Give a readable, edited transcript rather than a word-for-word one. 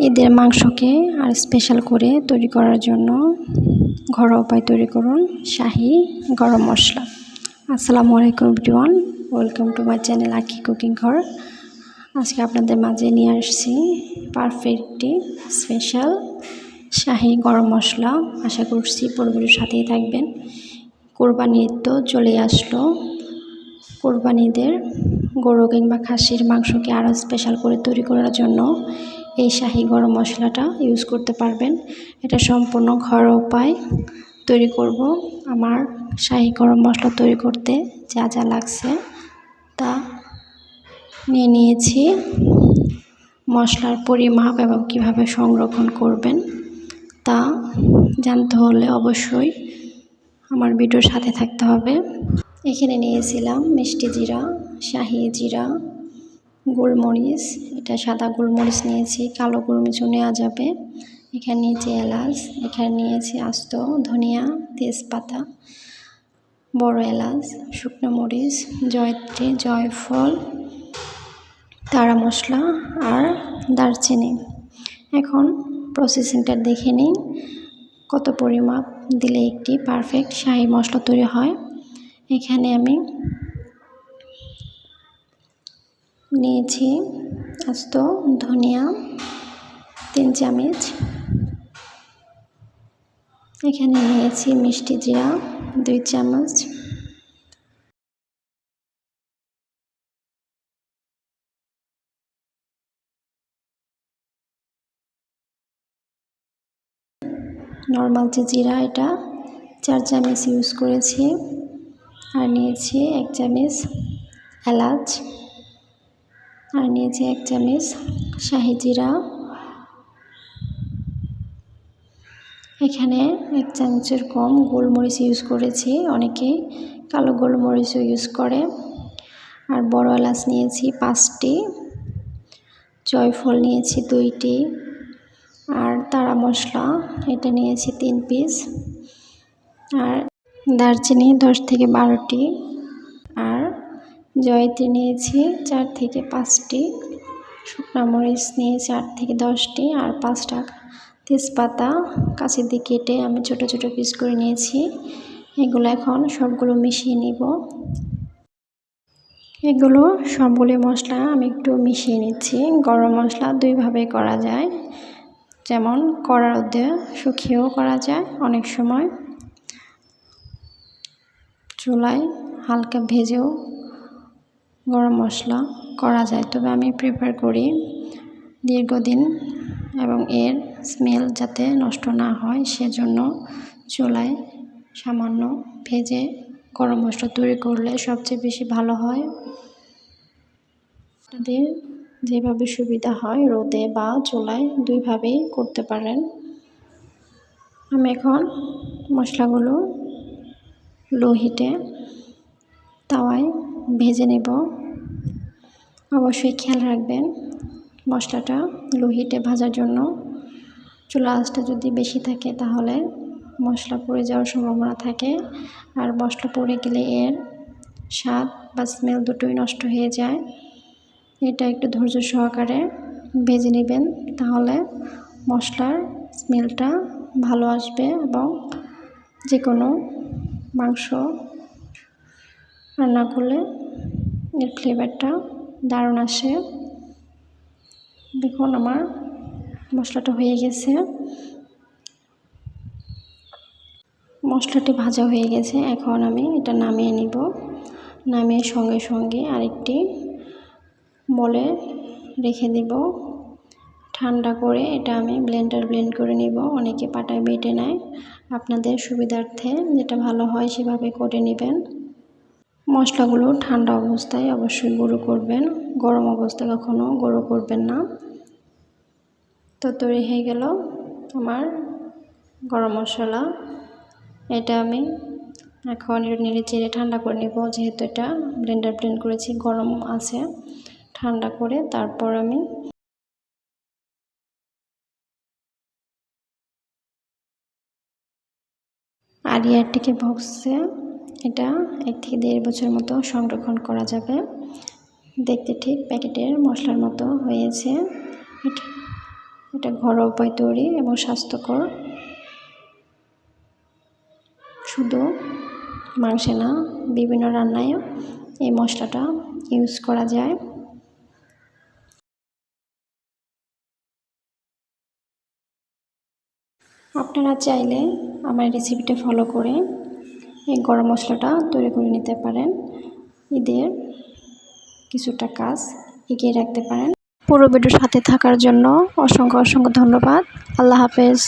ঈদের মাংসকে আর স্পেশাল করে তৈরি করার জন্য ঘরোয়া উপায় তৈরি করুন শাহি গরম মশলা। আসসালামু আলাইকুম everyone, welcome to my channel আঁকি কুকিং ঘর। আজকে আপনাদের মাঝে নিয়ে আসছি পারফেক্টটি স্পেশাল শাহি গরম মশলা। আশা করছি পুরোপুরির সাথেই থাকবেন। কোরবানি ঈদ তো চলে আসলো। কোরবানিদের গরু কিংবা খাসির মাংসকে আরও স্পেশাল করে তৈরি করার জন্য এই শাহি গরম মশলাটা ইউজ করতে পারবেন। এটা সম্পূর্ণ ঘরোয়া উপায় তৈরি করব। আমার শাহি গরম মশলা তৈরি করতে যা যা লাগছে তা নিয়ে নিয়েছি। মশলার পরিমাপ এবং কিভাবে সংরক্ষণ করবেন তা জানতে হলে অবশ্যই আমার ভিডিওর সাথে থাকতে হবে। এখানে নিয়েছিলাম মিষ্টি জিরা, শাহি জিরা, গোলমরিচ, এটা সাদা গোলমরিচ নিয়েছি, কালো গোলমরিচও নেওয়া যাবে। এখানে নিয়েছি এলাচ, এখানে নিয়েছি আস্ত ধনিয়া, তেজপাতা, বড় এলাচ, শুকনো মরিচ, জয়ত্রী, জয়ফল, তারা মশলা আর দারচিনি। এখন প্রসেসিংটা দেখে নিই কত পরিমাপ দিলে একটি পারফেক্ট শাহি মশলা তৈরি হয়। এখানে আমি নিয়েছি আস্ত ধনিয়া 3 চামচ, এখানে নিয়েছি মিষ্টি জিরা 2 চামচ, নর্মাল যে জিরা এটা 4 চামচ ইউজ করেছি, আর নিয়েছি 1 চামচ এলাচ, আর নিয়েছি 1 চামচ শাহি জিরা। এখানে 1 চামচের কম গোলমরিচ ইউজ করেছি, অনেকে কালো গোলমরিচও ইউজ করে। আর বড় এলাচ নিয়েছি 5টি, জয়ফল নিয়েছি 2টি, আর তারা মশলা এটা নিয়েছি 3 পিস, আর দারচিনি 10 থেকে 12টি, আর জয়ত্রী নিয়েছি 4 থেকে 5টি, শুকনো মরিচ নিয়েছি 8 থেকে 10টি, আর 5টা তেজপাতা কাছে দিয়ে কেটে আমি ছোট ছোট পিস করে নিয়েছি। এগুলো এখন সবগুলো মিশিয়ে নিব। এগুলো সবগুলো মশলা আমি একটু মিশিয়ে নিচ্ছি। গরম মশলা দুইভাবে করা যায়, যেমন কড়ার মধ্যে শুকিয়েও করা যায়, অনেক সময় চুলায় হালকা ভেজেও গরম মশলা করা যায়। তবে আমি প্রেফার করি দীর্ঘদিন এবং এর স্মেল যাতে নষ্ট না হয় সেজন্য চুলায় সামান্য ভেজে গরম মশলা তৈরি করলে সবচেয়ে বেশি ভালো হয়। আপনাদের যেভাবে সুবিধা হয় রোদে বা চুলায় দুইভাবেই করতে পারেন। আমি এখন মশলাগুলো লো হিটে তাওয়ায় ভেজে নেব। অবশ্যই খেয়াল রাখবেন মশলাটা লো হিটে ভাজার জন্য। চুলা আঁচটা যদি বেশি থাকে তাহলে মশলা পুড়ে যাওয়ার সম্ভাবনা থাকে, আর মশলা পুড়ে গেলে এর স্বাদ বা স্মেল দুটোই নষ্ট হয়ে যায়। এটা একটু ধৈর্য সহকারে ভেজে নেবেন, তাহলে মশলার স্মেলটা ভালো আসবে এবং যে কোনো মাংস রান্না করলে এর ফ্লেভারটা দারুণ আসে। দেখুন আমার মশলাটা হয়ে গেছে, মশলাটি ভাজা হয়ে গেছে। এখন আমি এটা নামিয়ে নিব। নামিয়ে সঙ্গে সঙ্গে আরেকটি বলে রেখে দিব ঠান্ডা করে। এটা আমি ব্লেন্ড করে নিব। অনেকে পাটায় বেটে নেয়, আপনাদের সুবিধার্থে যেটা ভালো হয় সেভাবে করে নেবেন। মশলাগুলো ঠান্ডা অবস্থায় অবশ্যই গুঁড়ো করবেন, গরম অবস্থায় কখনো গুঁড়ো করবেন না। তো তৈরি হয়ে গেল আমার গরম মশলা। এটা আমি এখন নেড়ে চেড়ে ঠান্ডা করে নেব, যেহেতু এটা ব্লেন্ড করেছি, গরম আছে। ঠান্ডা করে তারপর আমি এয়ারটাইট বক্সে এটা 1 থেকে 1.5 বছর মতো সংরক্ষণ করা যাবে। দেখতে ঠিক প্যাকেটের মশলার মতো হয়েছে। এটা এটা ঘরোয়া উপায় তৈরি এবং স্বাস্থ্যকর। শুধু মাংসে না, বিভিন্ন রান্নায়ও এই মশলাটা ইউজ করা যায়। আপনারা চাইলে আমার রেসিপিটা ফলো করে এই গরম মশলাটা তৈরি করে নিতে পারেন। ঈদের কিছুটা কাজ এগিয়ে রাখতে পারেন। পুরো ভিডিওর সাথে থাকার জন্য অসংখ্য ধন্যবাদ। আল্লাহ হাফেজ।